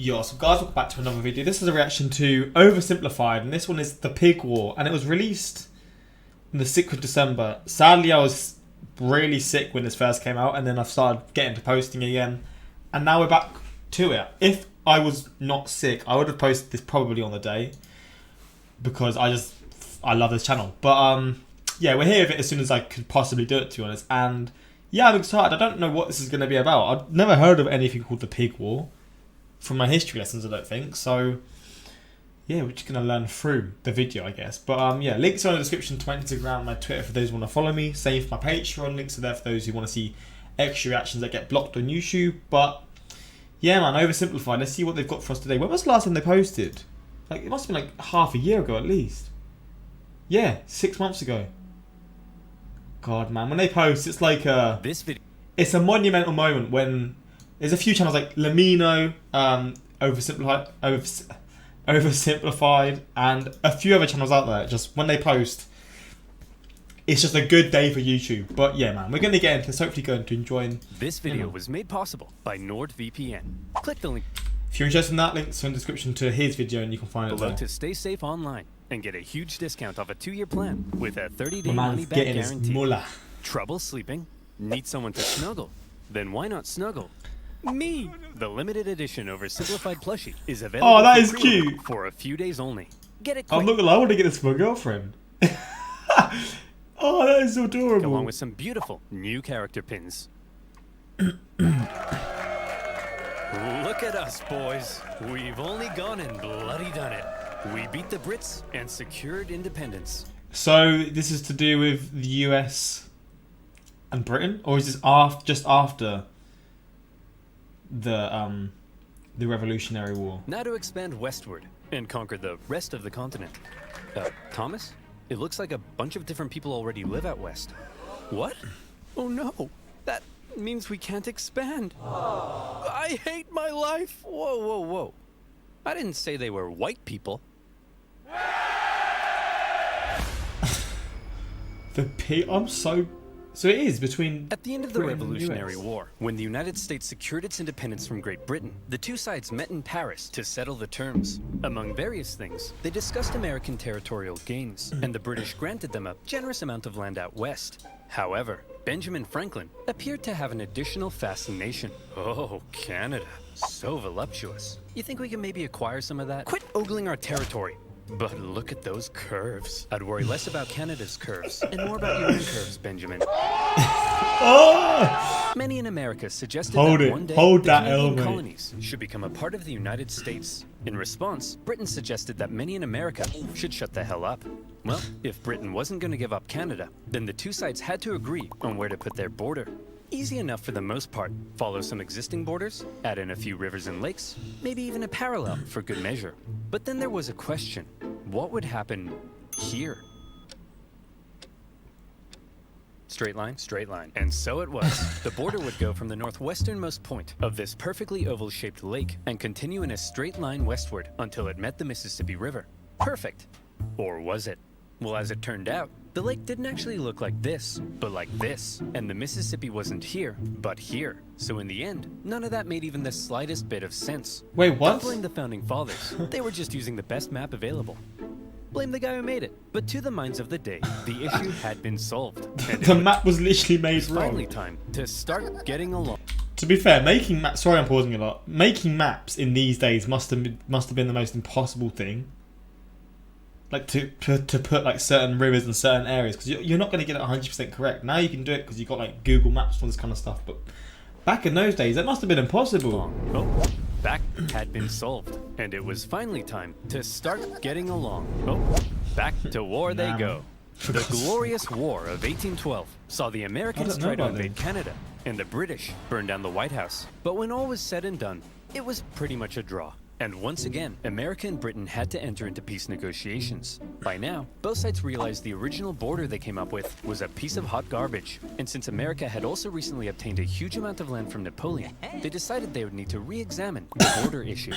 Yo, so guys, welcome back to another video. This is a reaction to OverSimplified, and this one is The Pig War, and it was released on the 6th of December. Sadly, I was really sick when this first came out, and then I've started getting to posting again, and now we're back to it. If I was not sick, I would have posted this probably on the day, because I love this channel. But yeah, we're here with it as soon as I could possibly do it, to be honest, and yeah, I'm excited. I don't know what this is going to be about. I've never heard of anything called The Pig War from my history lessons, I don't think. So yeah, we're just gonna learn through the video, I guess. But yeah, links are in the description to my Instagram, my Twitter for those who want to follow me. Same for my Patreon. Links are there for those who want to see extra reactions that get blocked on YouTube. But yeah, man, Oversimplified. Let's see what they've got for us today. When was the last time they posted? Like, it must have been like half a year ago at least. Yeah, 6 months ago. God, man, when they post, it's like this video. It's a monumental moment when there's a few channels like Lamino, Oversimplified, and a few other channels out there. Just when they post, it's just a good day for YouTube. But yeah, man, we're going to get into this. Hopefully, going to enjoy. This video was made possible by NordVPN. Click the link if you're interested in that. Links in the description to his video, and you can find it below there. to stay safe online and get a huge discount off a 2-year plan with a 30-day My man's money-back getting his guarantee. mullah. Trouble sleeping? Need someone to snuggle? Then why not snuggle? Me! The limited edition Oversimplified plushie is available. Oh, that is for cute. For a few days only. Get it quick. I'm not gonna lie, I want to get this for my girlfriend. Oh, that is so adorable. Along with some beautiful new character pins. Look at us, boys. We've only gone and bloody done it. We beat the Brits and secured independence. So this is to do with the US and Britain, or is this just after the Revolutionary War? Now to expand westward and conquer the rest of the continent. Thomas? It looks like a bunch of different people already live out west. What? Oh no, that means we can't expand. I hate my life. Whoa, whoa, whoa. I didn't say they were white people. So it is between. At the end of the Britain and Revolutionary US. War, when the United States secured its independence from Great Britain, the two sides met in Paris to settle the terms. Among various things, they discussed American territorial gains, and the British granted them a generous amount of land out west. However, Benjamin Franklin appeared to have an additional fascination. Oh, Canada. So voluptuous. You think we can maybe acquire some of that? Quit ogling our territory. But look at those curves. I'd worry less about Canada's curves and more about your own curves, Benjamin. Oh! Many in America suggested Hold that it. one day Hold the that Canadian L, mate. colonies should become a part of the United States. In response, Britain suggested that many in America should shut the hell up. Well, if Britain wasn't going to give up Canada, then the two sides had to agree on where to put their border. Easy enough for the most part. Follow some existing borders, add in a few rivers and lakes, maybe even a parallel for good measure. But then there was a question. What would happen here? Straight line, straight line. And so it was. The border would go from the northwesternmost point of this perfectly oval-shaped lake and continue in a straight line westward until it met the Mississippi River. Perfect. Or was it? Well, as it turned out, the lake didn't actually look like this, but like this. And the Mississippi wasn't here, but here. So in the end, none of that made even the slightest bit of sense. Wait, what? Don't blame the founding fathers. They were just using the best map available. Blame the guy who made it. But to the minds of the day, the issue had been solved. And The map was literally made it's finally wrong. time to start getting along. To be fair, making maps. Sorry, I'm pausing a lot. Making maps in these days must have been the most impossible thing. Like to put like certain rivers in certain areas, because you're not going to get it 100% correct. Now you can do it because you've got like Google Maps and all this kind of stuff. But back in those days, that must have been impossible. Oh, back had been solved, and it was finally time to start getting along. Oh, back to war they go. The glorious War of 1812 saw the Americans try to invade Canada, and the British burn down the White House. But when all was said and done, it was pretty much a draw. And once again, America and Britain had to enter into peace negotiations. By now, both sides realized the original border they came up with was a piece of hot garbage. And since America had also recently obtained a huge amount of land from Napoleon, they decided they would need to re-examine the border issue.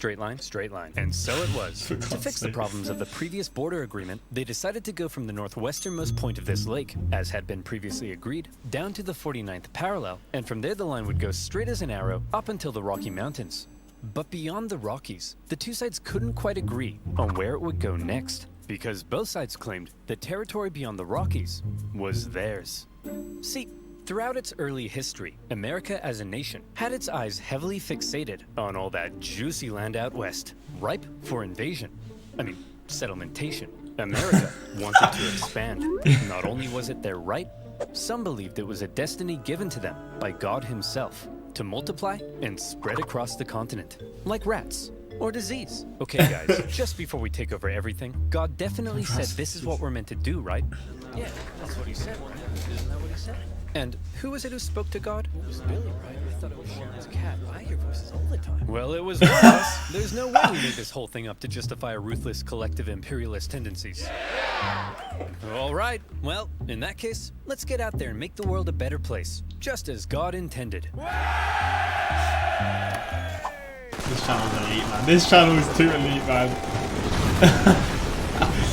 Straight line, straight line. And so it was. To fix the problems of the previous border agreement, they decided to go from the northwesternmost point of this lake, as had been previously agreed, down to the 49th parallel, and from there the line would go straight as an arrow up until the Rocky Mountains. But beyond the Rockies, the two sides couldn't quite agree on where it would go next, because both sides claimed the territory beyond the Rockies was theirs. See, throughout its early history, America as a nation had its eyes heavily fixated on all that juicy land out west, ripe for invasion. I mean, settlementation. America wanted to expand. Not only was it their right, some believed it was a destiny given to them by God himself to multiply and spread across the continent, like rats or disease. Okay, guys, just before we take over everything, God definitely said this is what we're meant to do, right? Yeah, that's what he said, right? Isn't that what he said? And who was it who spoke to God? It was Billy, right? I thought it was Sharon's cat. I hear voices all the time. Well, it was one of us. There's no way we made this whole thing up to justify a ruthless collective imperialist tendencies. All right. Well, in that case, let's get out there and make the world a better place, just as God intended. This channel's elite, man. This channel is too elite, man.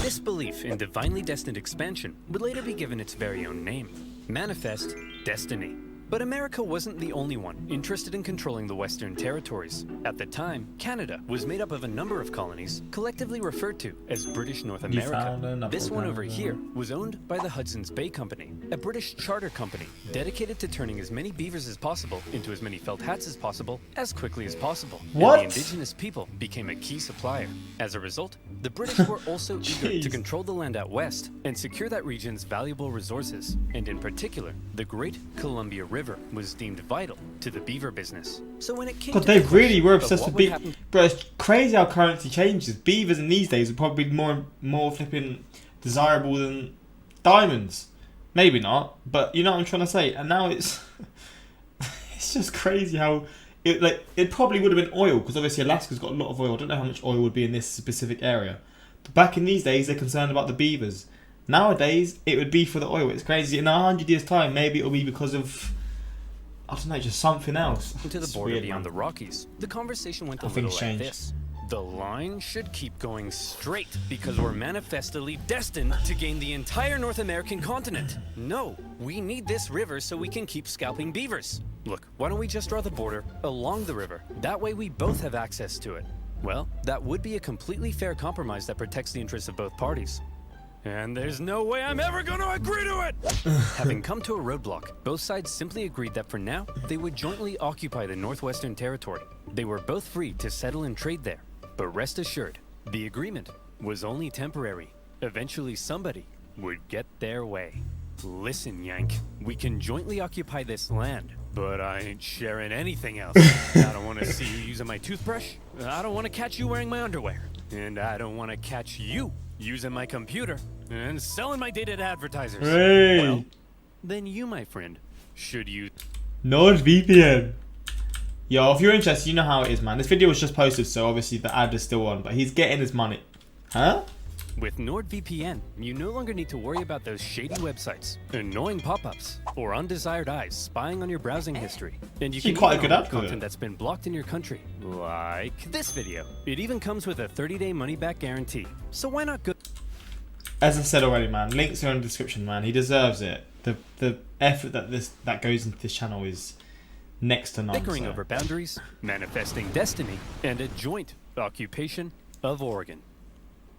This belief in divinely destined expansion would later be given its very own name, Manifest Destiny. But America wasn't the only one interested in controlling the Western territories. At the time, Canada was made up of a number of colonies, collectively referred to as British North America. This one over here was owned by the Hudson's Bay Company, a British charter company dedicated to turning as many beavers as possible into as many felt hats as possible, as quickly as possible. What? And the indigenous people became a key supplier. As a result, the British were also eager to control the land out west and secure that region's valuable resources, and in particular, the Great Columbia River was deemed vital to the beaver business. So when it came God, to they the really were question obsessed of with what would beavers. happen- Bro, it's crazy how currency changes. Beavers in these days are probably more flipping desirable than diamonds. Maybe not, but you know what I'm trying to say. And now it's it's just crazy how it probably would have been oil, because obviously Alaska's got a lot of oil. I don't know how much oil would be in this specific area. But back in these days, they're concerned about the beavers. Nowadays, it would be for the oil. It's crazy. In 100 years' time, maybe it'll be because of, I don't know, just something else. to the It's border weird, beyond man. the Rockies, the conversation went a How little things like change. this. The line should keep going straight because we're manifestly destined to gain the entire North American continent. No, we need this river so we can keep scalping beavers. Look, why don't we just draw the border along the river? That way we both have access to it. Well, that would be a completely fair compromise that protects the interests of both parties. And there's no way I'm ever going to agree to it! Having come to a roadblock, both sides simply agreed that for now, they would jointly occupy the Northwestern Territory. They were both free to settle and trade there. But rest assured, the agreement was only temporary. Eventually somebody would get their way. Listen, Yank, we can jointly occupy this land, but I ain't sharing anything else. I don't want to see you using my toothbrush. I don't want to catch you wearing my underwear. And I don't want to catch you using my computer and selling my data to advertisers. Hey. Well, then you, my friend, should use NordVPN. Yo, if you're interested, you know how it is, man. This video was just posted, so obviously the ad is still on, but he's getting his money. Huh? With NordVPN, you no longer need to worry about those shady websites, annoying pop-ups, or undesired eyes spying on your browsing history. And you Actually can quite a even good download ad for it. content that's been blocked in your country, like this video. It even comes with a 30-day money-back guarantee. So why not go? As I said already, man, links are in the description, man. He deserves it. The effort that goes into this channel is next to none. Bickering so. over boundaries, manifesting destiny, and a joint occupation of Oregon.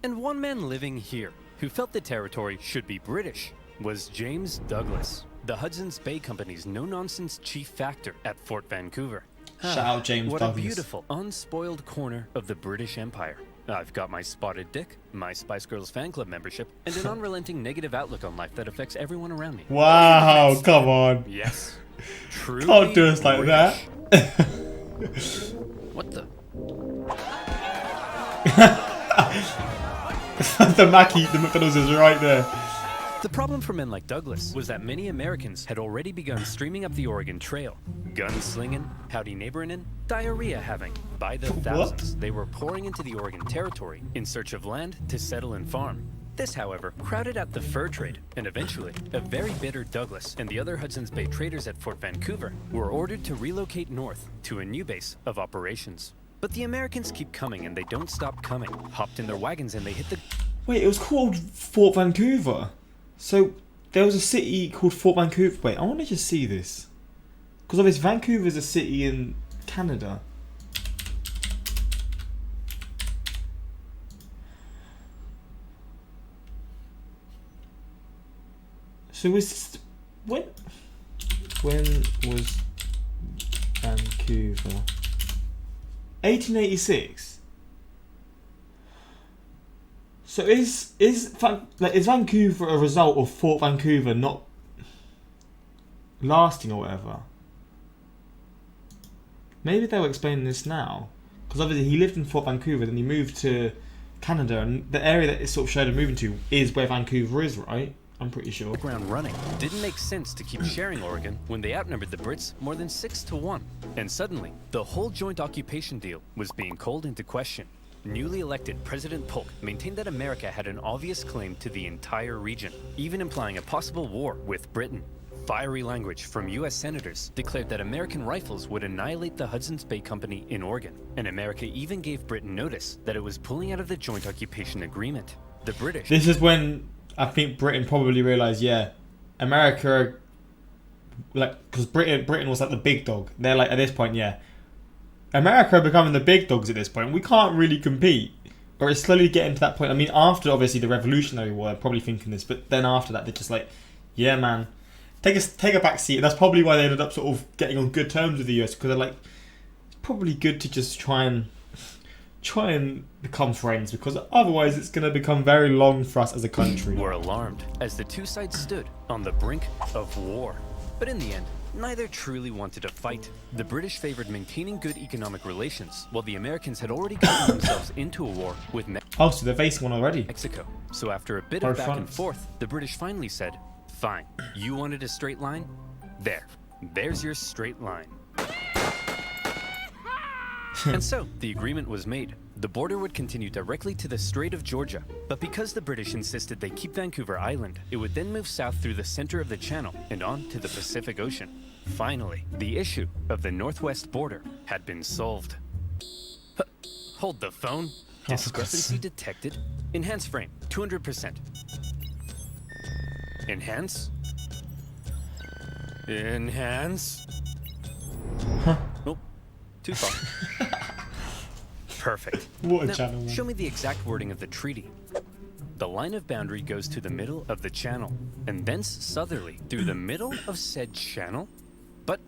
And one man living here who felt the territory should be British was James Douglas, the Hudson's Bay Company's no-nonsense chief factor at Fort Vancouver. Shout out James What Douglas. a beautiful, unspoiled corner of the British Empire. I've got my spotted dick, my Spice Girls fan club membership, and an unrelenting negative outlook on life that affects everyone around me. Wow, come on. Yes. Truly Can't do us like British. that. What the? The McDonald's is right there. The problem for men like Douglas was that many Americans had already begun streaming up the Oregon Trail. Gunslinging, howdy neighboring, diarrhea having. By the thousands, they were pouring into the Oregon Territory in search of land to settle and farm. This, however, crowded out the fur trade, and eventually, a very bitter Douglas and the other Hudson's Bay traders at Fort Vancouver were ordered to relocate north to a new base of operations. But the Americans keep coming and they don't stop coming. Hopped in their wagons and they hit the... Wait, it was called Fort Vancouver. So there was a city called Fort Vancouver. Wait, I want to just see this. Because obviously Vancouver is a city in Canada. So was when was Vancouver? 1886. So is Vancouver a result of Fort Vancouver not lasting or whatever? Maybe they'll explain this now, because obviously he lived in Fort Vancouver, then he moved to Canada, and the area that it sort of showed him moving to is where Vancouver is, right? I'm pretty sure. Ground running. Didn't make sense to keep sharing Oregon when they outnumbered the Brits more than 6-1. And suddenly, the whole joint occupation deal was being called into question. Newly elected President Polk maintained that America had an obvious claim to the entire region, even implying a possible war with Britain. Fiery language from U.S. senators declared that American rifles would annihilate the Hudson's Bay Company in Oregon, and America even gave Britain notice that it was pulling out of the joint occupation agreement. The British... This is when I think Britain probably realised, yeah, America, like, because Britain was like the big dog. They're like, at this point, yeah, America are becoming the big dogs at this point. We can't really compete. Or it's slowly getting to that point. I mean, after, obviously, the Revolutionary War, they're probably thinking this, but then after that, they're just like, yeah, man, take a back seat. And that's probably why they ended up sort of getting on good terms with the US, because they're like, it's probably good to just try and become friends, because otherwise it's going to become very long for us as a country. Were alarmed as the two sides stood on the brink of war. But in the end, neither truly wanted to fight. The British favored maintaining good economic relations, while the Americans had already gotten themselves into a war with Oh, so they're facing one already. Mexico. So after a bit of back and forth, the British finally said, fine, you wanted a straight line? There's your straight line. And so, the agreement was made. The border would continue directly to the Strait of Georgia. But because the British insisted they keep Vancouver Island, it would then move south through the center of the channel and on to the Pacific Ocean. Finally, the issue of the northwest border had been solved. Hold the phone. Discrepancy detected. Enhance frame, 200%. Enhance. Enhance. Huh. Nope. Too far. Perfect. What a now, channel, man. show me the exact wording of the treaty. The line of boundary goes to the middle of the channel, and thence southerly through the middle of said channel. But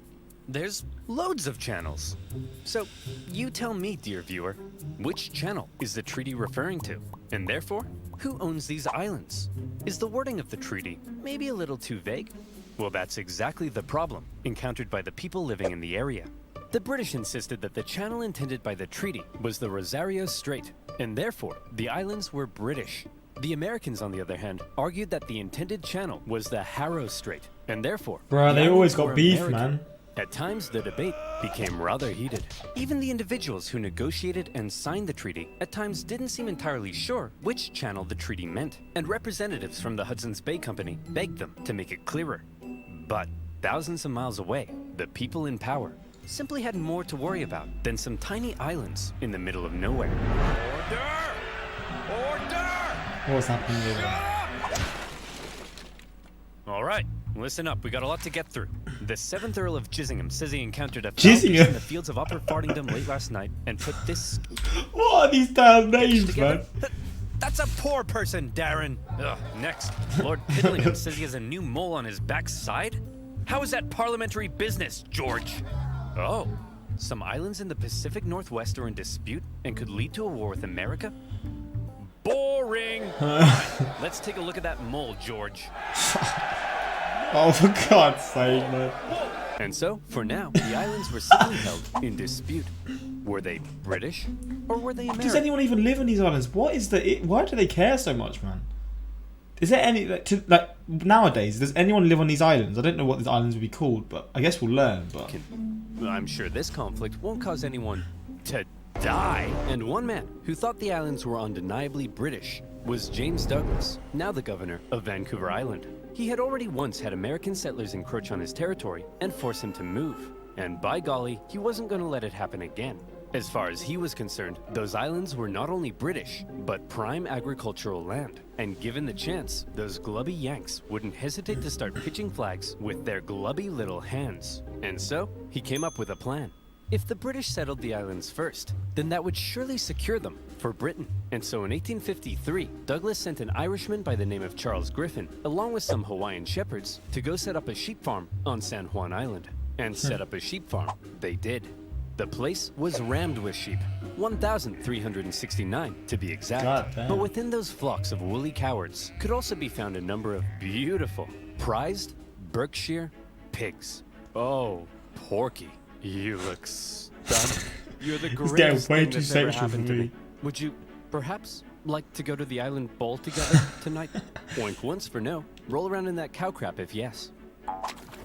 there's loads of channels. So you tell me, dear viewer, which channel is the treaty referring to? And therefore, who owns these islands? Is the wording of the treaty maybe a little too vague? Well, that's exactly the problem encountered by the people living in the area. The British insisted that the channel intended by the treaty was the Rosario Strait, and therefore the islands were British. The Americans, on the other hand, argued that the intended channel was the Harrow Strait, and therefore... Bruh, they always got beef, American. man. At times, the debate became rather heated. Even the individuals who negotiated and signed the treaty at times didn't seem entirely sure which channel the treaty meant, and representatives from the Hudson's Bay Company begged them to make it clearer. But thousands of miles away, the people in power simply had more to worry about than some tiny islands in the middle of nowhere. Order! Order! What's happening there? All right, listen up. We got a lot to get through. The 7th Earl of Gissingham says he encountered a foul beast in the fields of Upper Fardingdom late last night and put this... What are these damn names, together. man? That's a poor person, Darren. Ugh, next, Lord Piddlingham says he has a new mole on his backside? How is that parliamentary business, George? Oh, some islands in the Pacific Northwest are in dispute and could lead to a war with America? Boring! Right, let's take a look at that mole, George. Oh, for God's sake, man. And so, for now, the islands were simply held in dispute. Were they British or were they American? Does anyone even live on these islands? Why do they care so much, man? Is there any nowadays? Does anyone live on these islands? I don't know what these islands would be called, but I guess we'll learn. But I'm sure this conflict won't cause anyone to die. And one man who thought the islands were undeniably British was James Douglas, now the governor of Vancouver Island. He had already once had American settlers encroach on his territory and force him to move. And by golly, he wasn't going to let it happen again. As far as he was concerned, those islands were not only British, but prime agricultural land. And given the chance, those glubby Yanks wouldn't hesitate to start pitching flags with their glubby little hands. And so, he came up with a plan. If the British settled the islands first, then that would surely secure them for Britain. And so in 1853, Douglas sent an Irishman by the name of Charles Griffin, along with some Hawaiian shepherds, to go set up a sheep farm on San Juan Island. And set up a sheep farm they did. The place was rammed with sheep, 1,369 to be exact. But within those flocks of woolly cowards could also be found a number of beautiful, prized Berkshire pigs. Oh, Porky, you look stunning. You're the greatest thing that's ever happened to me. Would you perhaps like to go to the island ball together tonight? Oink once for no. Roll around in that cow crap if yes.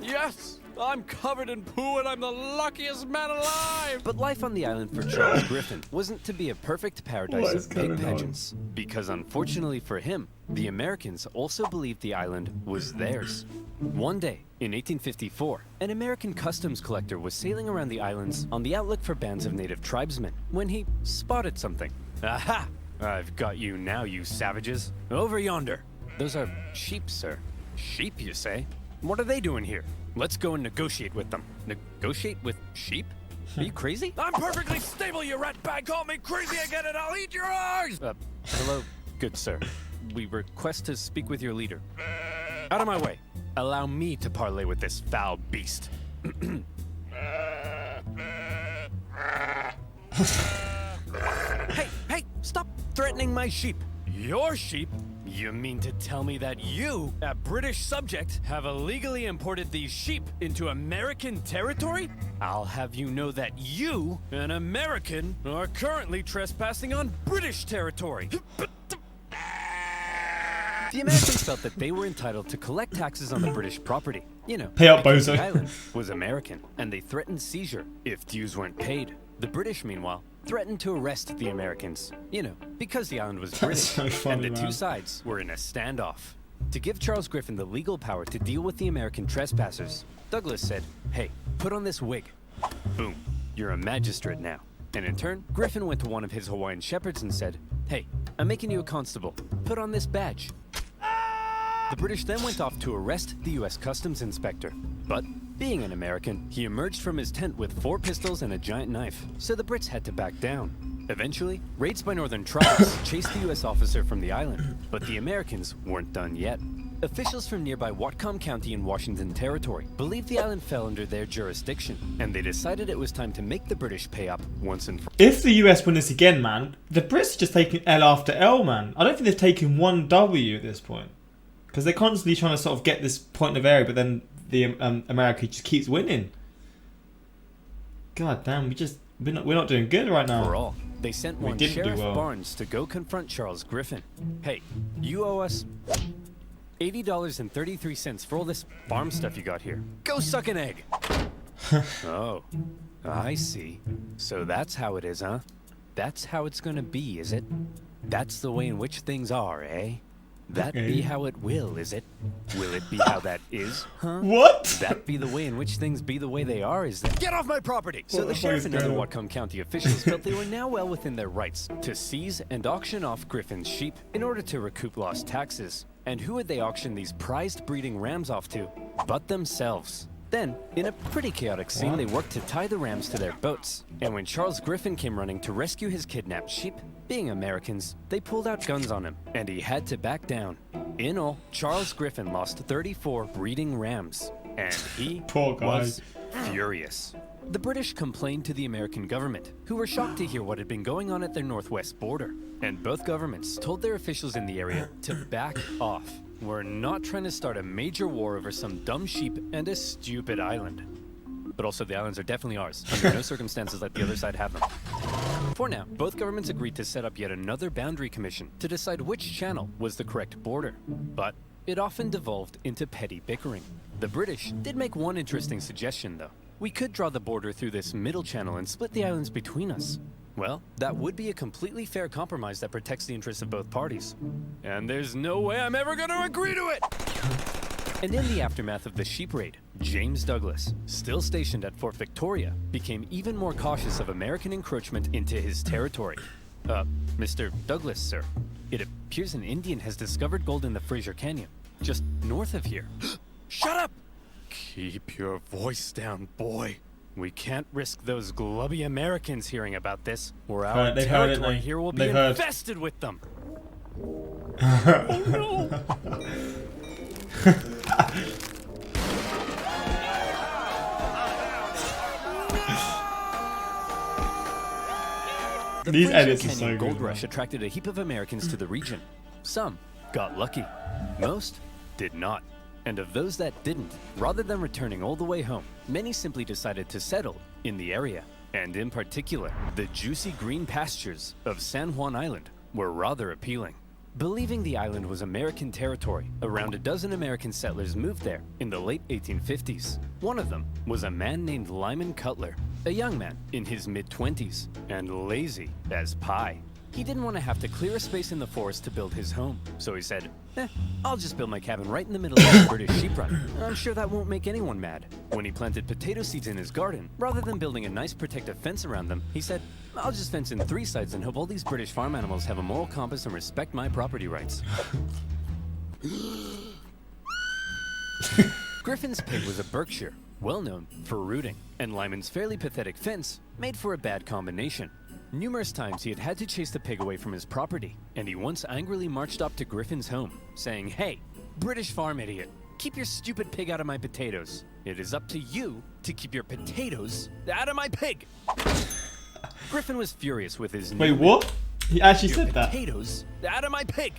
Yes! I'm covered in poo and I'm the luckiest man alive! But life on the island for Charles Griffin wasn't to be a perfect paradise of pig pageants. Because unfortunately for him, the Americans also believed the island was theirs. One day, in 1854, an American customs collector was sailing around the islands on the outlook for bands of native tribesmen when he spotted something. Aha! I've got you now, you savages. Over yonder. Those are sheep, sir. Sheep, you say? What are they doing here? Let's go and negotiate with them. Negotiate with sheep? Are you crazy? I'm perfectly stable, you rat bag! Call me crazy again and I'll eat your eyes! Hello, good sir. We request to speak with your leader. Out of my way. Allow me to parley with this foul beast. Hey, stop threatening my sheep. Your sheep? You mean to tell me that you, a British subject, have illegally imported these sheep into American territory? I'll have you know that you, an American, are currently trespassing on British territory. The Americans felt that they were entitled to collect taxes on the British property. You know, pay up, because bozo. the island was American, and they threatened seizure if dues weren't paid. The British, meanwhile, threatened to arrest the Americans. You know, because the island was British, so funny, and the two sides were in a standoff. To give Charles Griffin the legal power to deal with the American trespassers, Douglas said, "Hey, put on this wig." Boom, you're a magistrate now. And in turn, Griffin went to one of his Hawaiian shepherds and said, "Hey, I'm making you a constable. Put on this badge." The British then went off to arrest the US Customs Inspector. But, being an American, he emerged from his tent with 4 pistols and a giant knife, so the Brits had to back down. Eventually, raids by northern tribes chased the US officer from the island, but the Americans weren't done yet. Officials from nearby Whatcom County in Washington Territory believed the island fell under their jurisdiction, and they decided it was time to make the British pay up once and for all. If the US win this again, man, the Brits are just taking L after L, man. I don't think they've taken one W at this point. Because they're constantly trying to sort of get this point of area, but then the America just keeps winning. God damn, we're not doing good right now. For all, they sent one Sheriff Barnes to go confront Charles Griffin. Hey, you owe us $80.33 for all this farm stuff you got here. Go suck an egg. Oh, I see. So that's how it is, huh? That's how it's gonna be, is it? That's the way in which things are, eh? That be how it will, is it? Will it be how that is, huh? What? That be the way in which things be the way they are, is that? Get off my property! So the sheriff and other Whatcom County officials felt they were now well within their rights to seize and auction off Griffin's sheep in order to recoup lost taxes. And who would they auction these prized breeding rams off to? But themselves. Then, in a pretty chaotic scene, they worked to tie the rams to their boats. And when Charles Griffin came running to rescue his kidnapped sheep, being Americans, they pulled out guns on him, and he had to back down. In all, Charles Griffin lost 34 breeding rams, and he was furious. The British complained to the American government, who were shocked to hear what had been going on at their northwest border. And both governments told their officials in the area to back off. We're not trying to start a major war over some dumb sheep and a stupid island. But also, the islands are definitely ours. Under no circumstances let the other side have them. For now, both governments agreed to set up yet another boundary commission to decide which channel was the correct border. But it often devolved into petty bickering. The British did make one interesting suggestion, though. We could draw the border through this middle channel and split the islands between us. Well, that would be a completely fair compromise that protects the interests of both parties. And there's no way I'm ever going to agree to it! And in the aftermath of the sheep raid, James Douglas, still stationed at Fort Victoria, became even more cautious of American encroachment into his territory. Mr. Douglas, sir, it appears an Indian has discovered gold in the Fraser Canyon, just north of here. Shut up! Keep your voice down, boy. We can't risk those glubby Americans hearing about this, or our territory here will be infested with them. Oh no! The These edits Fraser are so Canyon good. gold rush attracted a heap of Americans to the region. Some got lucky. Most did not. And of those that didn't, rather than returning all the way home, many simply decided to settle in the area. And in particular, the juicy green pastures of San Juan Island were rather appealing. Believing the island was American territory, around a dozen American settlers moved there in the late 1850s. One of them was a man named Lyman Cutler, a young man in his mid-20s, and lazy as pie. He didn't want to have to clear a space in the forest to build his home, so he said, I'll just build my cabin right in the middle of the British sheep run. I'm sure that won't make anyone mad. When he planted potato seeds in his garden, rather than building a nice protective fence around them, he said, I'll just fence in 3 sides and hope all these British farm animals have a moral compass and respect my property rights. Griffin's pig was a Berkshire, well known for rooting, and Lyman's fairly pathetic fence made for a bad combination. Numerous times he had had to chase the pig away from his property, and he once angrily marched up to Griffin's home, saying, Hey, British farm idiot, keep your stupid pig out of my potatoes. It is up to you to keep your potatoes out of my pig. Griffin was furious with his Wait, what? He actually said that? Potatoes out of my pig.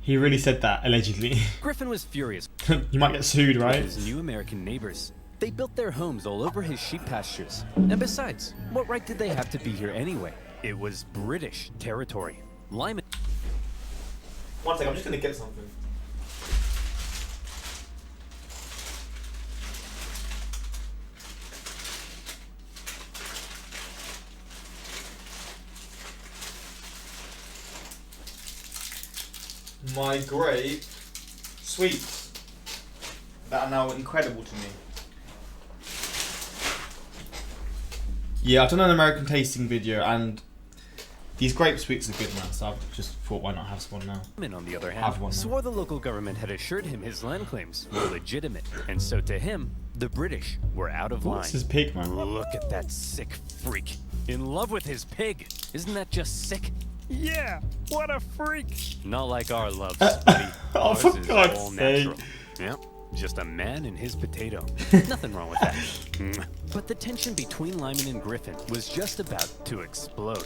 He really said that, allegedly. Griffin was furious. You might get sued, right? With his new American neighbors. They built their homes all over his sheep pastures. And besides, what right did they have to be here anyway? It was British territory. Lyman... One second, I'm just gonna get something. My great sweets that are now incredible to me. Yeah, I've done an American tasting video and these grape sweets are good, man, so I've just thought why not have one now. On the other hand, swore the local government had assured him his land claims were legitimate, and so to him, the British were out of line. What's his pig, man? Look at that sick freak. In love with his pig. Isn't that just sick? Yeah, what a freak. Not like our loves, buddy. Oh, Ours for is God's all sake. natural. Yep, just a man and his potato. Nothing wrong with that. But the tension between Lyman and Griffin was just about to explode.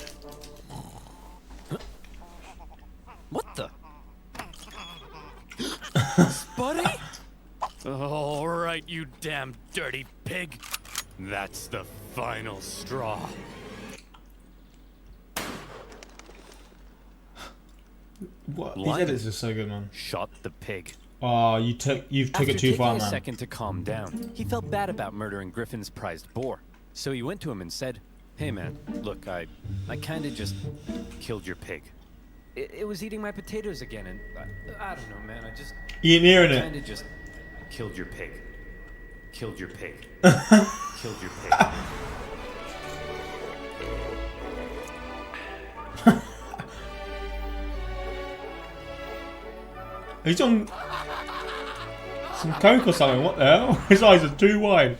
Huh? What the? Spuddy? All right, you damn dirty pig. That's the final straw. What? These Lyman edits are so good, man. shot the pig. Oh, you've took it too far, After taking a man. second to calm down, he felt bad about murdering Griffin's prized boar. So he went to him and said, Hey man, look, I kinda just killed your pig. It was eating my potatoes again, and I don't know, man, You ain't hearing it. kinda just killed your pig. Killed your pig. Killed your pig. He's on some coke or something. What the hell? His eyes are too wide.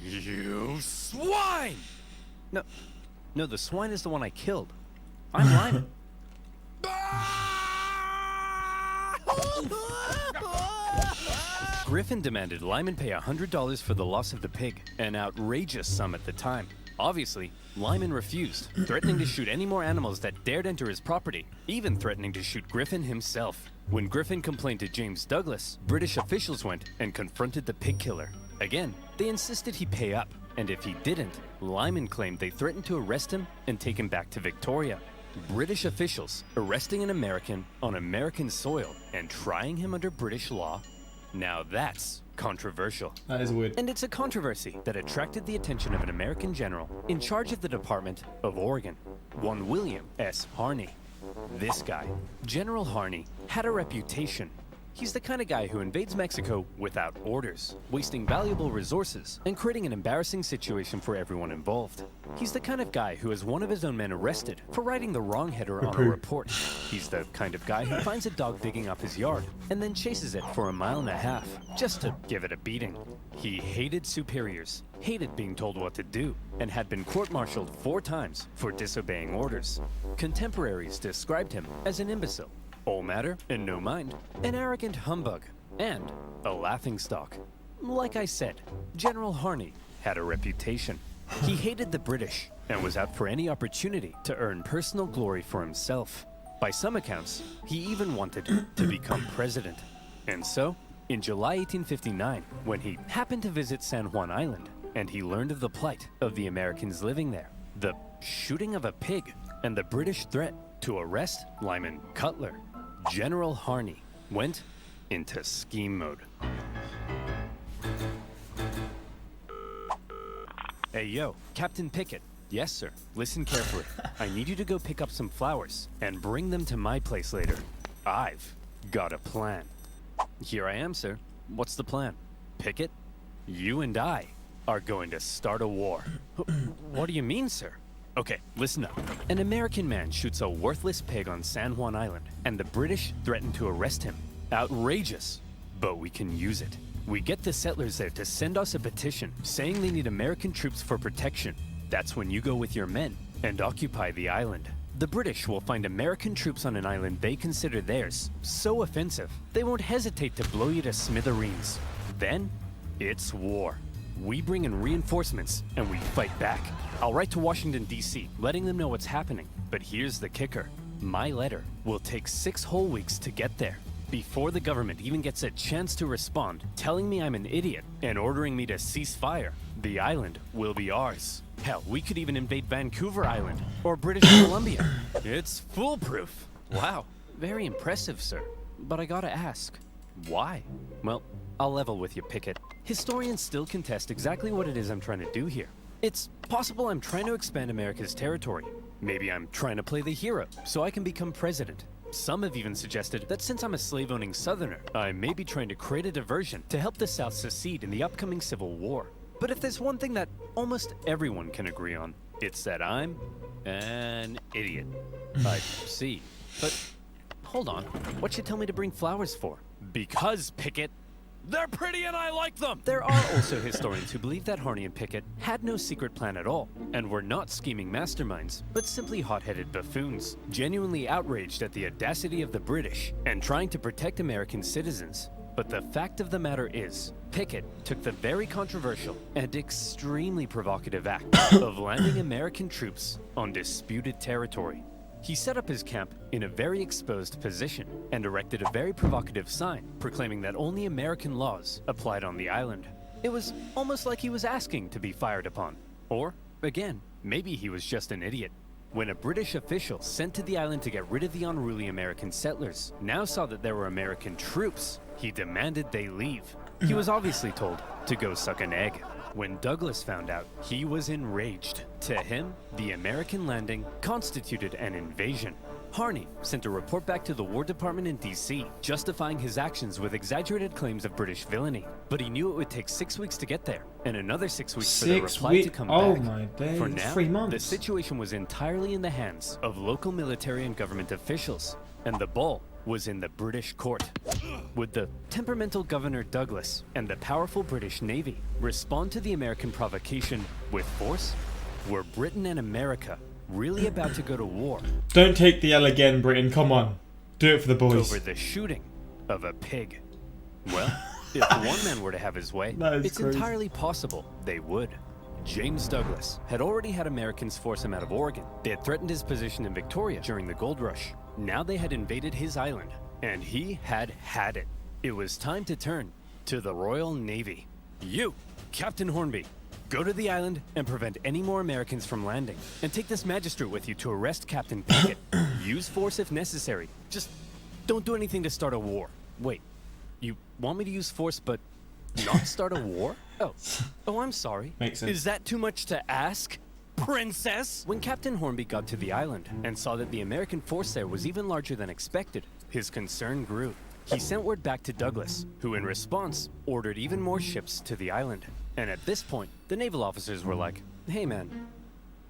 You swine! No, the swine is the one I killed. I'm Lyman. Griffin demanded Lyman pay $100 for the loss of the pig, an outrageous sum at the time. Obviously, Lyman refused, threatening to shoot any more animals that dared enter his property, even threatening to shoot Griffin himself. When Griffin complained to James Douglas, British officials went and confronted the pig killer. Again, they insisted he pay up, and if he didn't, Lyman claimed they threatened to arrest him and take him back to Victoria. British officials arresting an American on American soil and trying him under British law? Now that's controversial. That is weird. And it's a controversy that attracted the attention of an American general in charge of the Department of Oregon, one William S. Harney. This guy, General Harney, had a reputation He's the kind of guy who invades Mexico without orders, wasting valuable resources and creating an embarrassing situation for everyone involved. He's the kind of guy who has one of his own men arrested for writing the wrong header on a report. He's the kind of guy who finds a dog digging up his yard and then chases it for 1.5 miles just to give it a beating. He hated superiors, hated being told what to do, and had been court-martialed 4 times for disobeying orders. Contemporaries described him as an imbecile, all matter and no mind, an arrogant humbug, and a laughingstock. Like I said, General Harney had a reputation. He hated the British and was out for any opportunity to earn personal glory for himself. By some accounts, he even wanted to become president. And so, in July 1859, when he happened to visit San Juan Island, and he learned of the plight of the Americans living there, the shooting of a pig, and the British threat to arrest Lyman Cutler, General Harney went into scheme mode. Hey yo, Captain Pickett. Yes sir, listen carefully. I need you to go pick up some flowers and bring them to my place later. I've got a plan. Here I am, sir. What's the plan? Pickett, you and I are going to start a war. What do you mean, sir? Okay, listen up. An American man shoots a worthless pig on San Juan Island, and the British threaten to arrest him. Outrageous, but we can use it. We get the settlers there to send us a petition saying they need American troops for protection. That's when you go with your men and occupy the island. The British will find American troops on an island they consider theirs so offensive, they won't hesitate to blow you to smithereens. Then, it's war. We bring in reinforcements and we fight back. I'll write to Washington, D.C., letting them know what's happening. But here's the kicker. My letter will take 6 whole weeks to get there. Before the government even gets a chance to respond, telling me I'm an idiot and ordering me to cease fire, the island will be ours. Hell, we could even invade Vancouver Island or British Columbia. It's foolproof. Wow, very impressive, sir. But I gotta ask, why? Well, I'll level with you, Pickett. Historians still contest exactly what it is I'm trying to do here. It's possible I'm trying to expand America's territory. Maybe I'm trying to play the hero so I can become president. Some have even suggested that since I'm a slave-owning Southerner, I may be trying to create a diversion to help the South secede in the upcoming Civil War. But if there's one thing that almost everyone can agree on, it's that I'm an idiot. I see. But hold on, what'd you tell me to bring flowers for? Because, Pickett, they're pretty and I like them! There are also historians who believe that Harney and Pickett had no secret plan at all, and were not scheming masterminds, but simply hot-headed buffoons, genuinely outraged at the audacity of the British, and trying to protect American citizens. But the fact of the matter is, Pickett took the very controversial and extremely provocative act of landing American troops on disputed territory. He set up his camp in a very exposed position and erected a very provocative sign proclaiming that only American laws applied on the island. It was almost like he was asking to be fired upon. Or, again, maybe he was just an idiot. When a British official sent to the island to get rid of the unruly American settlers now saw that there were American troops, he demanded they leave. He was obviously told to go suck an egg. When Douglas found out, he was enraged. To him, the American landing constituted an invasion. Harney sent a report back to the War Department in D.C., justifying his actions with exaggerated claims of British villainy. But he knew it would take 6 weeks to get there, and another 6 weeks for the reply to come back. Oh my days, For now, 3 months. the situation was entirely in the hands of local military and government officials, and the ball was in the British court. Would the temperamental Governor Douglas and the powerful British Navy respond to the American provocation with force? Were Britain and America really about to go to war? Don't take the L again, Britain. Come on. Do it for the boys. Over the shooting of a pig. Well, if one man were to have his way, it's crazy. entirely possible they would. James Douglas had already had Americans force him out of Oregon. They had threatened his position in Victoria during the gold rush. Now they had invaded his island, and he had had it. It was time to turn to the Royal Navy. You, Captain Hornby, go to the island and prevent any more Americans from landing. And take this magistrate with you to arrest Captain Pickett. Use force if necessary. Just don't do anything to start a war. Wait, you want me to use force but not start a war? Oh, I'm sorry. Makes sense. Is that too much to ask? Princess? When Captain Hornby got to the island and saw that the American force there was even larger than expected, his concern grew. He sent word back to Douglas, who in response ordered even more ships to the island. And at this point, the naval officers were like, hey man,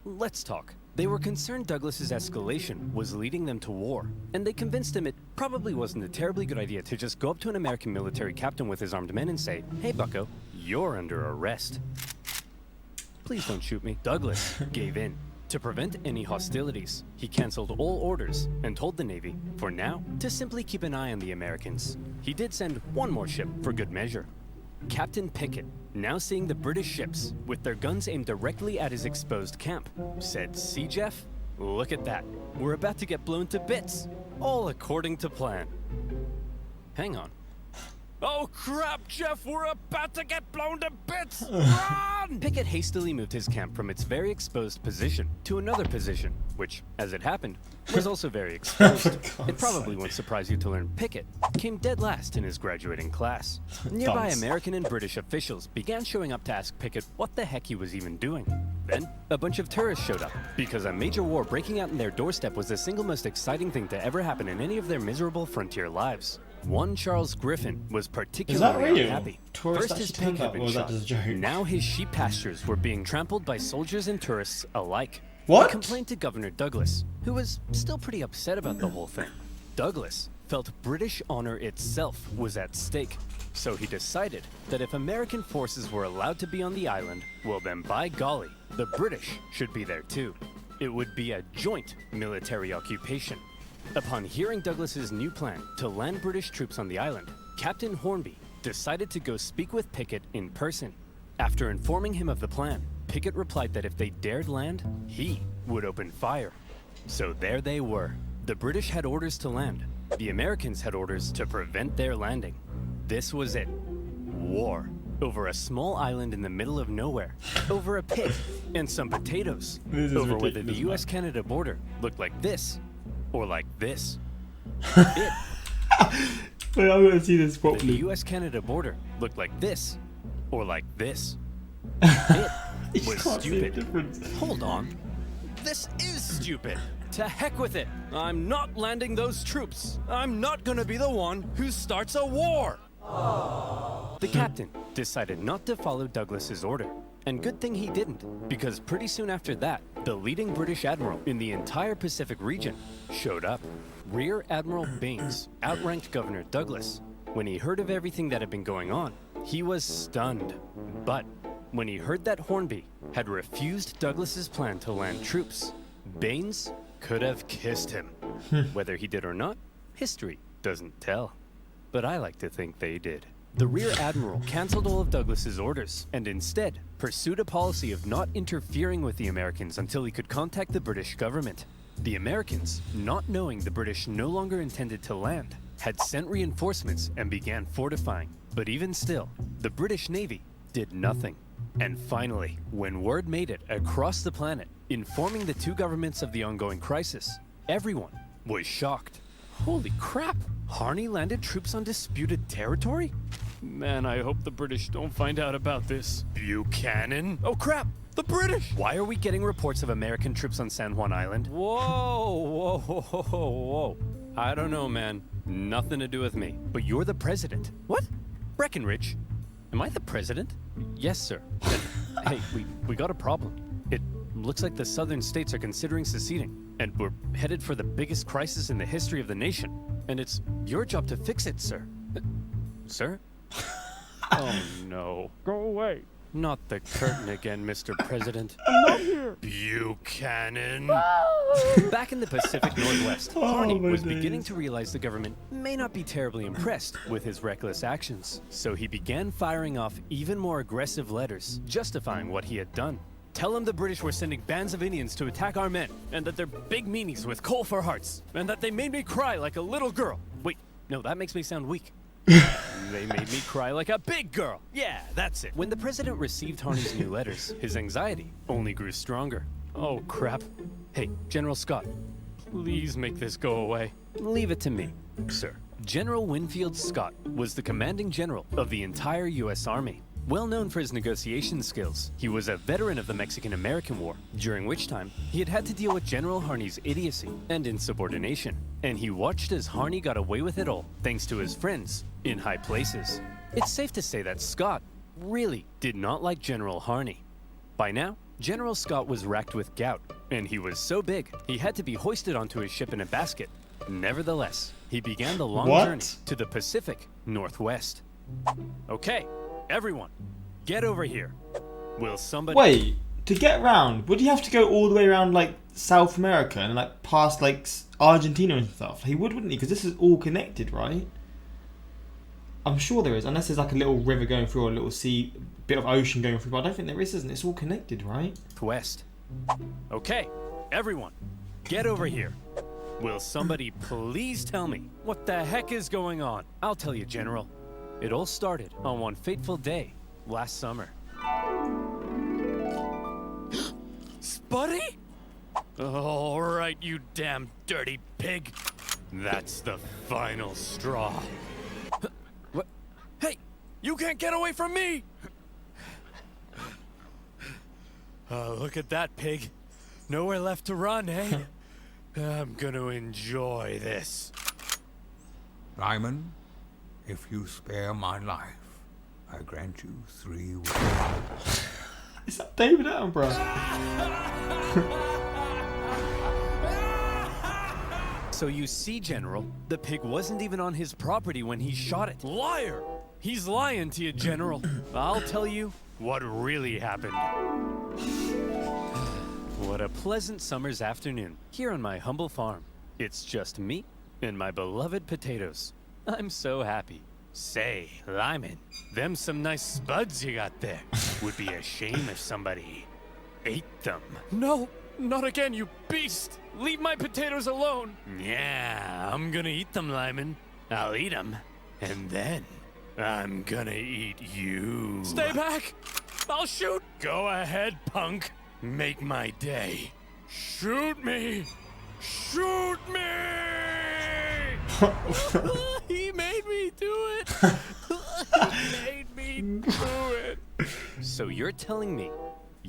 let's talk. They were concerned Douglas's escalation was leading them to war, and they convinced him it probably wasn't a terribly good idea to just go up to an American military captain with his armed men and say, hey bucko, you're under arrest. Please don't shoot me. Douglas gave in. To prevent any hostilities, he canceled all orders and told the Navy, for now, to simply keep an eye on the Americans. He did send one more ship for good measure. Captain Pickett, now seeing the British ships with their guns aimed directly at his exposed camp, said, see Jeff, look at that. We're about to get blown to bits, all according to plan. Hang on. Oh crap, Jeff, we're about to get blown to bits! Run! Pickett hastily moved his camp from its very exposed position to another position, which, as it happened, was also very exposed. It probably won't surprise you to learn Pickett came dead last in his graduating class. Nearby American and British officials began showing up to ask Pickett what the heck he was even doing. Then, a bunch of tourists showed up, because a major war breaking out in their doorstep was the single most exciting thing to ever happen in any of their miserable frontier lives. One Charles Griffin was particularly unhappy. First his pig had been shot. Now his sheep pastures were being trampled by soldiers and tourists alike. What? He complained to Governor Douglas, who was still pretty upset about the whole thing. Douglas felt British honor itself was at stake, so he decided that if American forces were allowed to be on the island, well then by golly, the British should be there too. It would be a joint military occupation. Upon hearing Douglas's new plan to land British troops on the island, Captain Hornby decided to go speak with Pickett in person. After informing him of the plan, Pickett replied that if they dared land, he would open fire. So there they were. The British had orders to land. The Americans had orders to prevent their landing. This was it. War. Over a small island in the middle of nowhere. Over a pig and some potatoes. Over whether the US-Canada border looked like this or like this. Wait, I'm gonna see this properly. The US-Canada border looked like this or like this. It was stupid. Hold on. This is stupid. To heck with it. I'm not landing those troops. I'm not gonna be the one who starts a war. The captain decided not to follow Douglas's order. And good thing he didn't, because pretty soon after that, the leading British admiral in the entire Pacific region showed up. Rear Admiral Baines outranked Governor Douglas. When he heard of everything that had been going on, he was stunned. But when he heard that Hornby had refused Douglas's plan to land troops, Baines could have kissed him. Whether he did or not, history doesn't tell. But I like to think they did. The Rear Admiral canceled all of Douglas's orders and instead pursued a policy of not interfering with the Americans until he could contact the British government. The Americans, not knowing the British no longer intended to land, had sent reinforcements and began fortifying. But even still, the British Navy did nothing. And finally, when word made it across the planet, informing the two governments of the ongoing crisis, everyone was shocked. Holy crap! Harney landed troops on disputed territory? Man, I hope the British don't find out about this. Buchanan? Oh crap! The British! Why are we getting reports of American troops on San Juan Island? Whoa. I don't know, man. Nothing to do with me. But you're the president. What? Breckenridge? Am I the president? Yes, sir. Hey, we got a problem. It looks like the southern states are considering seceding, and we're headed for the biggest crisis in the history of the nation. And it's your job to fix it, sir. Sir? Oh no. Go away. Not the curtain again, Mr. President. I'm not here. Buchanan. Back in the Pacific Northwest, Harney was beginning to realize the government may not be terribly impressed with his reckless actions. So he began firing off even more aggressive letters, justifying what he had done. Tell him the British were sending bands of Indians to attack our men, and that they're big meanies with coal for hearts, and that they made me cry like a little girl. Wait, no, that makes me sound weak. They made me cry like a big girl. Yeah, that's it. When the president received Harney's new letters, his anxiety only grew stronger. Oh, crap. Hey, General Scott, please make this go away. Leave it to me, sir. General Winfield Scott was the commanding general of the entire U.S. Army. Well known for his negotiation skills, he was a veteran of the Mexican-American War, during which time he had had to deal with General Harney's idiocy and insubordination. And he watched as Harney got away with it all, thanks to his friends in high places. It's safe to say that Scott really did not like General Harney. By now, General Scott was racked with gout, and he was so big he had to be hoisted onto his ship in a basket. Nevertheless, he began the long journey to the Pacific Northwest. Okay, everyone, get over here. Will somebody... Wait, to get around, would he have to go all the way around like South America and like past like Argentina and stuff? He would, wouldn't he? Because this is all connected, right? I'm sure there is, unless there's like a little river going through or a little sea, bit of ocean going through. But I don't think there is, isn't it? It's all connected, right? West. Okay, everyone, get over here. Will somebody please tell me what the heck is going on? I'll tell you, General. It all started on one fateful day last summer. Spuddy? All right, you damn dirty pig. That's the final straw. What? Hey, you can't get away from me! Look at that, pig. Nowhere left to run, eh? I'm gonna enjoy this. Lyman, if you spare my life, I grant you 3 wishes. Is that David Attenborough? So you see, General, the pig wasn't even on his property when he shot it. Liar! He's lying to you, General. I'll tell you what really happened. What a pleasant summer's afternoon here on my humble farm. It's just me and my beloved potatoes. I'm so happy. Say, Lyman, them some nice spuds you got there. Would be a shame if somebody ate them. No, not again, you beast! Leave my potatoes alone! Yeah, I'm gonna eat them, Lyman. I'll eat them, and then I'm gonna eat you. Stay back! I'll shoot! Go ahead, punk. Make my day. Shoot me! Shoot me! He made me do it! He made me do it! So you're telling me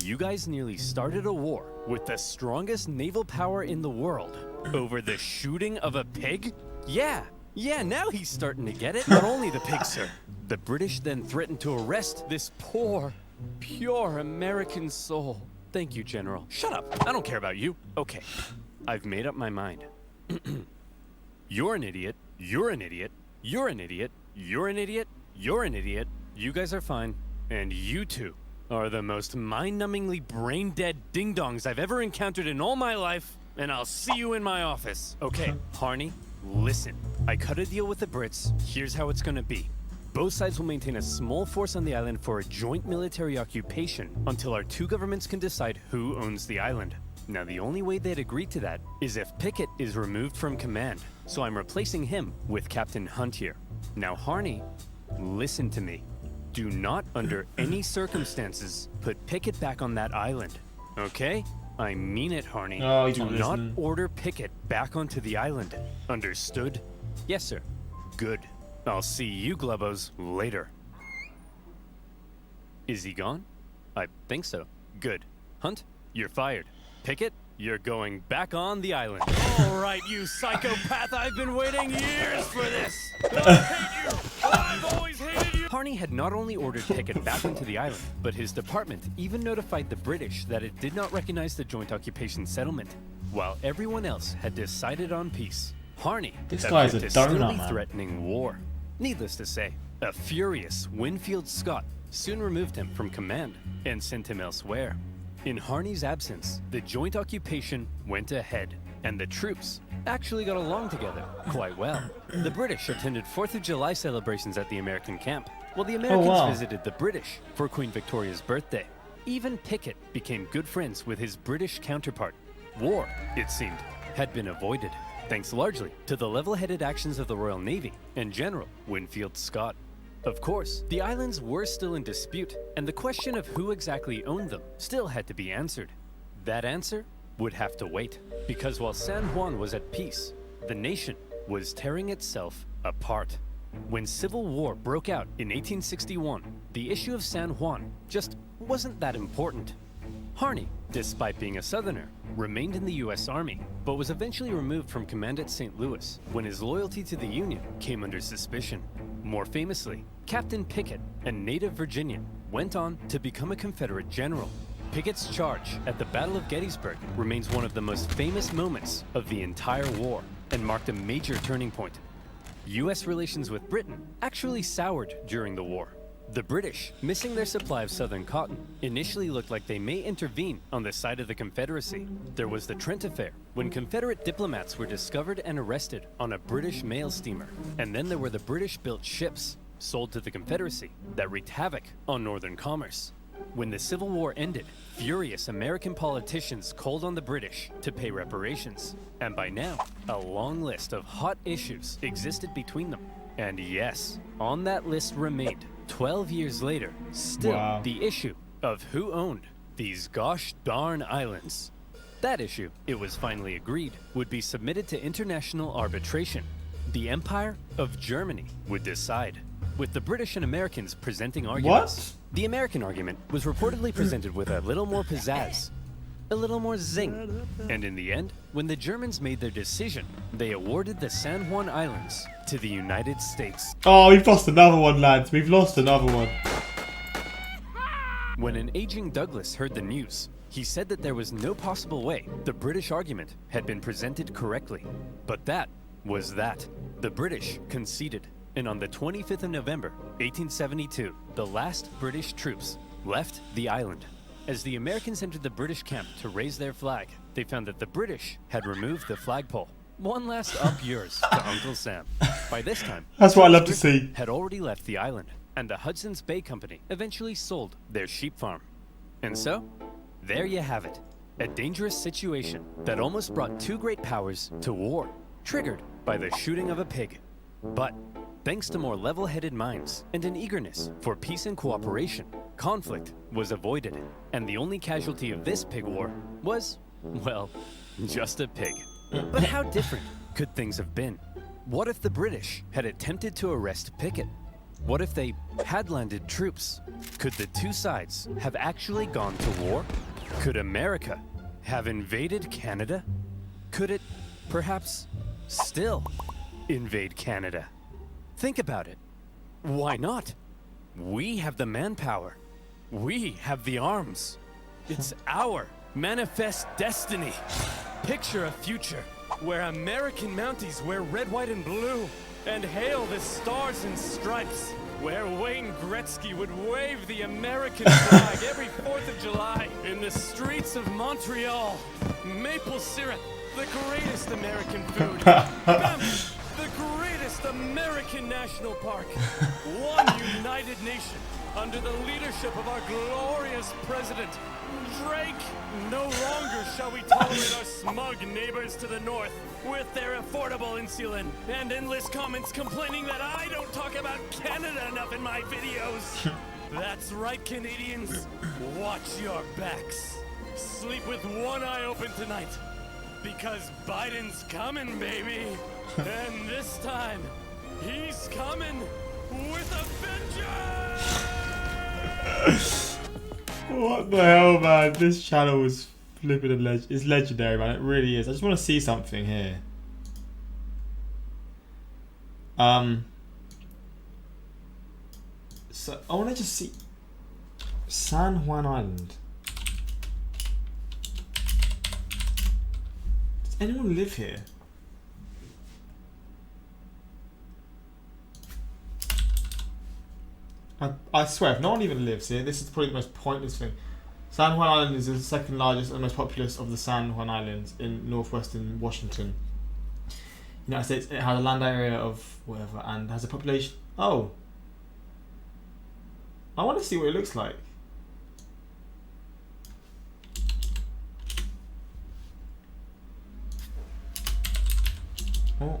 you guys nearly started a war with the strongest naval power in the world over the shooting of a pig? Yeah, now he's starting to get it. Not only the pig, sir. The British then threatened to arrest this poor, pure American soul. Thank you, General. Shut up. I don't care about you. Okay, I've made up my mind. You're an idiot. You're an idiot. You're an idiot. You're an idiot. You're an idiot. You guys are fine. And you two are the most mind-numbingly brain-dead ding-dongs I've ever encountered in all my life. And I'll see you in my office. Okay, Harney, listen. I cut a deal with the Brits. Here's how it's gonna be. Both sides will maintain a small force on the island for a joint military occupation until our two governments can decide who owns the island. Now, the only way they'd agree to that is if Pickett is removed from command, so I'm replacing him with Captain Hunt here. Now, Harney, listen to me. Do not, under any circumstances, put Pickett back on that island, okay? I mean it, Harney. Oh, Do not order Pickett back onto the island. Understood? Yes, sir. Good. I'll see you globos later. Is he gone? I think so. Good. Hunt, you're fired. Pickett, you're going back on the island. All right, you psychopath. I've been waiting years for this. I hate you. I've always hated you. Harney had not only ordered Pickett back onto the island, but his department even notified the British that it did not recognize the joint occupation settlement, while everyone else had decided on peace. Harney This guy's a donut, man. threatening war. Needless to say, a furious Winfield Scott soon removed him from command and sent him elsewhere. In Harney's absence, the joint occupation went ahead, and the troops actually got along together quite well. The British attended 4th of July celebrations at the American camp, while the Americans visited the British for Queen Victoria's birthday. Even Pickett became good friends with his British counterpart. War, it seemed, had been avoided, thanks largely to the level-headed actions of the Royal Navy and General Winfield Scott. Of course, the islands were still in dispute, and the question of who exactly owned them still had to be answered. That answer would have to wait, because while San Juan was at peace, the nation was tearing itself apart. When civil war broke out in 1861, the issue of San Juan just wasn't that important. Harney, despite being a Southerner, remained in the U.S. Army, but was eventually removed from command at St. Louis when his loyalty to the Union came under suspicion. More famously, Captain Pickett, a native Virginian, went on to become a Confederate general. Pickett's charge at the Battle of Gettysburg remains one of the most famous moments of the entire war and marked a major turning point. U.S. relations with Britain actually soured during the war. The British, missing their supply of southern cotton, initially looked like they may intervene on the side of the Confederacy. There was the Trent Affair, when Confederate diplomats were discovered and arrested on a British mail steamer. And then there were the British-built ships, sold to the Confederacy, that wreaked havoc on northern commerce. When the Civil War ended, furious American politicians called on the British to pay reparations. And by now, a long list of hot issues existed between them. And yes, on that list remained, 12 years later, still the issue of who owned these gosh darn islands. That issue, it was finally agreed, would be submitted to international arbitration. The Empire of Germany would decide, with the British and Americans presenting arguments. The American argument was reportedly presented with a little more pizzazz, a little more zing. And in the end, when the Germans made their decision, they awarded the San Juan Islands to the United States. Oh, we've lost another one, lads. We've lost another one. When an aging Douglas heard the news, he said that there was no possible way the British argument had been presented correctly. But that was that. The British conceded. And on the 25th of November, 1872, the last British troops left the island. As the Americans entered the British camp to raise their flag, they found that the British had removed the flagpole. One last up yours to Uncle Sam. By this time, that's what I love to see. Had already left the island, and the Hudson's Bay Company eventually sold their sheep farm. And so, there you have it. A dangerous situation that almost brought two great powers to war, triggered by the shooting of a pig. But thanks to more level-headed minds and an eagerness for peace and cooperation, conflict was avoided, and the only casualty of this pig war was, well, just a pig. But how different could things have been? What if the British had attempted to arrest Pickett? What if they had landed troops? Could the two sides have actually gone to war? Could America have invaded Canada? Could it, perhaps, still invade Canada? Think about it. Why not? We have the manpower. We have the arms. It's our manifest destiny. Picture a future where American Mounties wear red, white, and blue and hail the stars and stripes. Where Wayne Gretzky would wave the American flag every 4th of July in the streets of Montreal. Maple syrup, the greatest American food. The greatest American national park. One united nation under the leadership of our glorious president, Drake. No longer shall we tolerate our smug neighbors to the north with their affordable insulin and endless comments complaining that I don't talk about Canada enough in my videos. That's right, Canadians. Watch your backs. Sleep with one eye open tonight. Because Biden's coming, baby. And this time, he's coming with a vengeance! What the hell, man? This channel is flipping it's legendary, man. It really is. I just want to see something here. So I want to just see San Juan Island. Does anyone live here? I swear, if no one even lives here, this is probably the most pointless thing. San Juan Island is the second largest and most populous of the San Juan Islands in northwestern Washington. United States. It has a land area of whatever and has a population. Oh, I want to see what it looks like. Oh.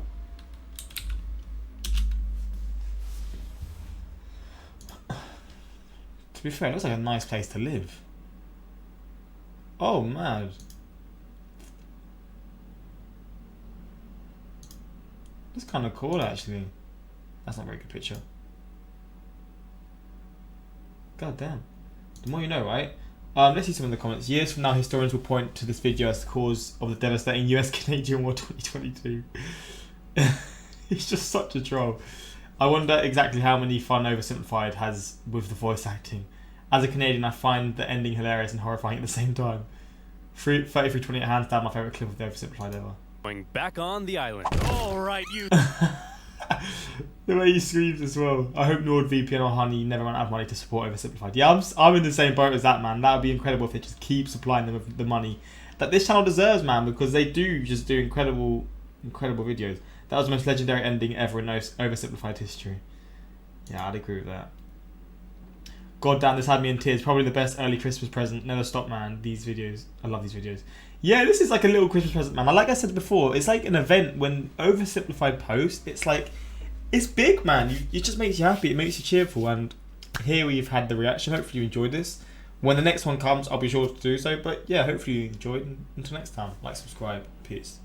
To be fair, it looks like a nice place to live. Oh, mad. It's kind of cool, actually. That's not a very good picture. God damn. The more you know, right? Let's see some in the comments. Years from now, historians will point to this video as the cause of the devastating US-Canadian War 2022. He's just such a troll. I wonder exactly how many fun OverSimplified has with the voice acting. As a Canadian, I find the ending hilarious and horrifying at the same time. 3328 hands down my favourite clip of the OverSimplified ever. Going back on the island. All right, you. The way he screams as well. I hope NordVPN or Honey never run out of money to support OverSimplified. Yeah, I'm in the same boat as that, man. That would be incredible if they just keep supplying them with the money that this channel deserves, man, because they do just do incredible videos. That was the most legendary ending ever in OverSimplified history. Yeah, I'd agree with that. God damn, this had me in tears. Probably the best early Christmas present. Never stop, man. These videos. I love these videos. Yeah, this is like a little Christmas present, man. Like I said before, it's like an event when OverSimplified posts. It's like, it's big, man. It just makes you happy. It makes you cheerful. And here we've had the reaction. Hopefully you enjoyed this. When the next one comes, I'll be sure to do so. But yeah, hopefully you enjoyed. And until next time, like, subscribe. Peace.